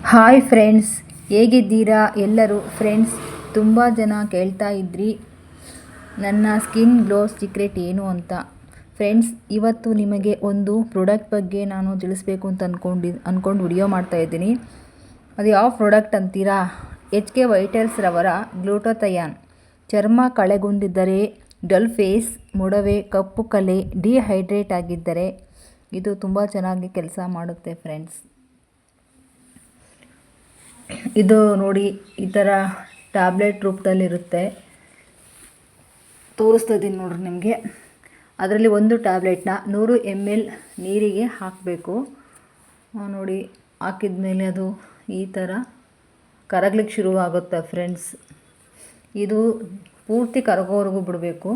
Hi friends, ಹೇಗಿದ್ದೀರಾ ಎಲ್ಲರೂ? Friends, ತುಂಬ ಜನ ಕೇಳ್ತಾ ಇದ್ರಿ ನನ್ನ ಸ್ಕಿನ್ ಗ್ಲೋ ಸೀಕ್ರೆಟ್ ಏನು ಅಂತ. ಫ್ರೆಂಡ್ಸ್, ಇವತ್ತು ನಿಮಗೆ ಒಂದು ಪ್ರಾಡಕ್ಟ್ ಬಗ್ಗೆ ನಾನು ತಿಳಿಸ್ಬೇಕು ಅಂತ ಅಂದ್ಕೊಂಡು ವಿಡಿಯೋ ಮಾಡ್ತಾಯಿದ್ದೀನಿ. ಅದು ಯಾವ ಪ್ರಾಡಕ್ಟ್ ಅಂತೀರಾ? HK ವೈಟಲ್ಸ್ ರವರ ಗ್ಲೂಟಥಿಯಾನ್. ಚರ್ಮ ಕಳೆಗುಂದಿದ್ದರೆ, ಡಲ್ ಫೇಸ್, ಮೊಡವೆ, ಕಪ್ಪು ಕಲೆ, ಡಿಹೈಡ್ರೇಟ್ ಆಗಿದ್ದರೆ ಇದು ತುಂಬ ಚೆನ್ನಾಗಿ ಕೆಲಸ ಮಾಡುತ್ತೆ ಫ್ರೆಂಡ್ಸ್. ಇದು ನೋಡಿ, ಈ ಥರ ಟ್ಯಾಬ್ಲೆಟ್ ರೂಪದಲ್ಲಿರುತ್ತೆ. ತೋರಿಸ್ತಾ ಇದ್ದೀನಿ ನೋಡ್ರಿ ನಿಮಗೆ. ಅದರಲ್ಲಿ ಒಂದು ಟ್ಯಾಬ್ಲೆಟ್ನ 100 ml ನೀರಿಗೆ ಹಾಕಬೇಕು. ನೋಡಿ, ಹಾಕಿದ ಮೇಲೆ ಅದು ಈ ಥರ ಕರಗ್ಲಿಕ್ಕೆ ಶುರುವಾಗುತ್ತೆ ಫ್ರೆಂಡ್ಸ್. ಇದು ಪೂರ್ತಿ ಕರಗೋವರೆಗೂ ಬಿಡಬೇಕು.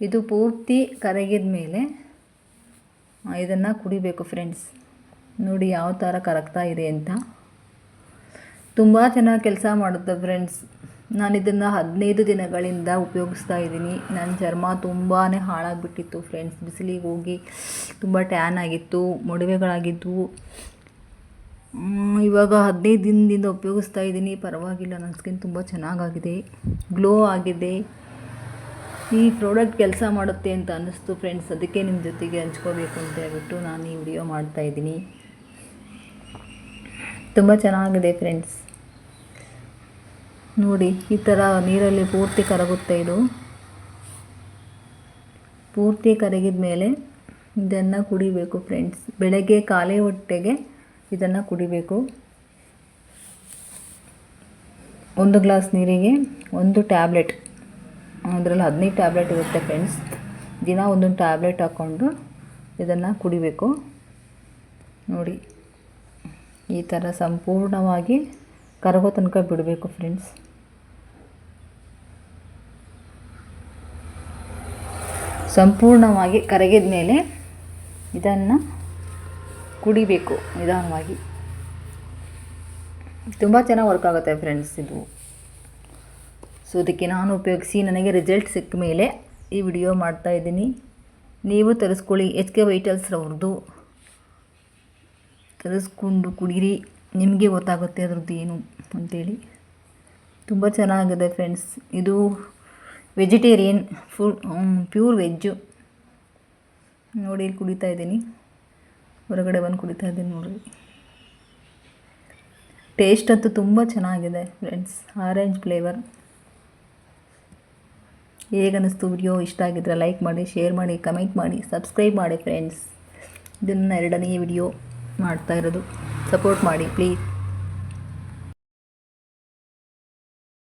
ಇದು ಪೂರ್ತಿ ಕರಗಿದ ಮೇಲೆ ಇದನ್ನು ಕುಡಿಬೇಕು ಫ್ರೆಂಡ್ಸ್. ನೋಡಿ ಯಾವ ಥರ ಕರಗ್ತಾ ಇದೆ ಅಂತ. ತುಂಬ ಚೆನ್ನಾಗಿ ಕೆಲಸ ಮಾಡುತ್ತೆ ಫ್ರೆಂಡ್ಸ್. ನಾನು ಇದನ್ನು 15 ದಿನಗಳಿಂದ ಉಪಯೋಗಿಸ್ತಾ ಇದ್ದೀನಿ. ನನ್ನ ಚರ್ಮ ತುಂಬಾ ಹಾಳಾಗಿಬಿಟ್ಟಿತ್ತು ಫ್ರೆಂಡ್ಸ್. ಬಿಸಿಲಿಗೆ ಹೋಗಿ ತುಂಬ ಟ್ಯಾನ್ ಆಗಿತ್ತು, ಮೊಡವೆಗಳಾಗಿದ್ದವು. ಇವಾಗ 15 ದಿನದಿಂದ ಉಪಯೋಗಿಸ್ತಾ ಇದ್ದೀನಿ. ಪರವಾಗಿಲ್ಲ, ನನ್ನ ಸ್ಕಿನ್ ತುಂಬ ಚೆನ್ನಾಗಾಗಿದೆ, ಗ್ಲೋ ಆಗಿದೆ. ಈ ಪ್ರಾಡಕ್ಟ್ ಕೆಲಸ ಮಾಡುತ್ತೆ ಅಂತ ಅನ್ನಿಸ್ತು ಫ್ರೆಂಡ್ಸ್. ಅದಕ್ಕೆ ನಿಮ್ಮ ಜೊತೆಗೆ ಹಂಚ್ಕೋಬೇಕು ಅಂತ ಹೇಳ್ಬಿಟ್ಟು ನಾನು ಈ ವಿಡಿಯೋ ಮಾಡ್ತಾಯಿದ್ದೀನಿ. ತುಂಬ ಚೆನ್ನಾಗಿದೆ ಫ್ರೆಂಡ್ಸ್. ನೋಡಿ, ಈ ಥರ ನೀರಲ್ಲಿ ಪೂರ್ತಿ ಕರಗುತ್ತೆ. ಇದು ಪೂರ್ತಿ ಕರಗಿದ ಮೇಲೆ ಇದನ್ನು ಕುಡಿಬೇಕು ಫ್ರೆಂಡ್ಸ್. ಬೆಳಗ್ಗೆ ಖಾಲಿ ಹೊಟ್ಟೆಗೆ ಇದನ್ನು ಕುಡಿಬೇಕು. 1 ಗ್ಲಾಸ್ ನೀರಿಗೆ 1 ಟ್ಯಾಬ್ಲೆಟ್, ಅದರಲ್ಲಿ 15 ಟ್ಯಾಬ್ಲೆಟ್ ಇರುತ್ತೆ ಫ್ರೆಂಡ್ಸ್. ದಿನ 1 ಟ್ಯಾಬ್ಲೆಟ್ ಹಾಕ್ಕೊಂಡು ಇದನ್ನು ಕುಡಿಬೇಕು. ನೋಡಿ, ಈ ಥರ ಸಂಪೂರ್ಣವಾಗಿ ಕರಗೋ ತನಕ ಬಿಡಬೇಕು ಫ್ರೆಂಡ್ಸ್. ಸಂಪೂರ್ಣವಾಗಿ ಕರಗಿದ ಮೇಲೆ ಇದನ್ನು ಕುಡಿಬೇಕು ನಿಧಾನವಾಗಿ. ತುಂಬ ಚೆನ್ನಾಗಿ ವರ್ಕ್ ಆಗುತ್ತೆ ಫ್ರೆಂಡ್ಸ್ ಇದು. ಸೊ ಅದಕ್ಕೆ ನಾನು ಉಪಯೋಗಿಸಿ ನನಗೆ ರಿಸಲ್ಟ್ ಸಿಕ್ಕ ಮೇಲೆ ಈ ವಿಡಿಯೋ ಮಾಡ್ತಾಯಿದ್ದೀನಿ. ನೀವು ತರಿಸ್ಕೊಳ್ಳಿ. HK ವೈಟಲ್ಸ್ ಅವ್ರದ್ದು ತರಿಸ್ಕೊಂಡು ಕುಡೀರಿ. ನಿಮಗೆ ಗೊತ್ತಾಗುತ್ತೆ ಅದ್ರದ್ದು ಏನು ಅಂಥೇಳಿ. ತುಂಬ ಚೆನ್ನಾಗಿದೆ ಫ್ರೆಂಡ್ಸ್. ಇದು ವೆಜಿಟೇರಿಯನ್, ಪ್ಯೂರ್ ವೆಜ್ಜು. ನೋಡಿ, ಇಲ್ಲಿ ಕುಡಿತಾ ಇದ್ದೀನಿ, ಹೊರಗಡೆ ಬಂದು ಕುಡಿತಾ ಇದ್ದೀನಿ ನೋಡಿ. ಟೇಸ್ಟ್ ಅಂತೂ ತುಂಬ ಚೆನ್ನಾಗಿದೆ ಫ್ರೆಂಡ್ಸ್. Orange flavour. ಹೇಗನ್ನಿಸ್ತು ವಿಡಿಯೋ? ಇಷ್ಟ ಆಗಿದ್ರೆ ಲೈಕ್ ಮಾಡಿ, ಶೇರ್ ಮಾಡಿ, ಕಮೆಂಟ್ ಮಾಡಿ, ಸಬ್ಸ್ಕ್ರೈಬ್ ಮಾಡಿ ಫ್ರೆಂಡ್ಸ್. ಇದನ್ನು 2ನೇ ವಿಡಿಯೋ ಮಾಡ್ತಾ ಇರೋದು. ಸಪೋರ್ಟ್ ಮಾಡಿ ಪ್ಲೀಸ್.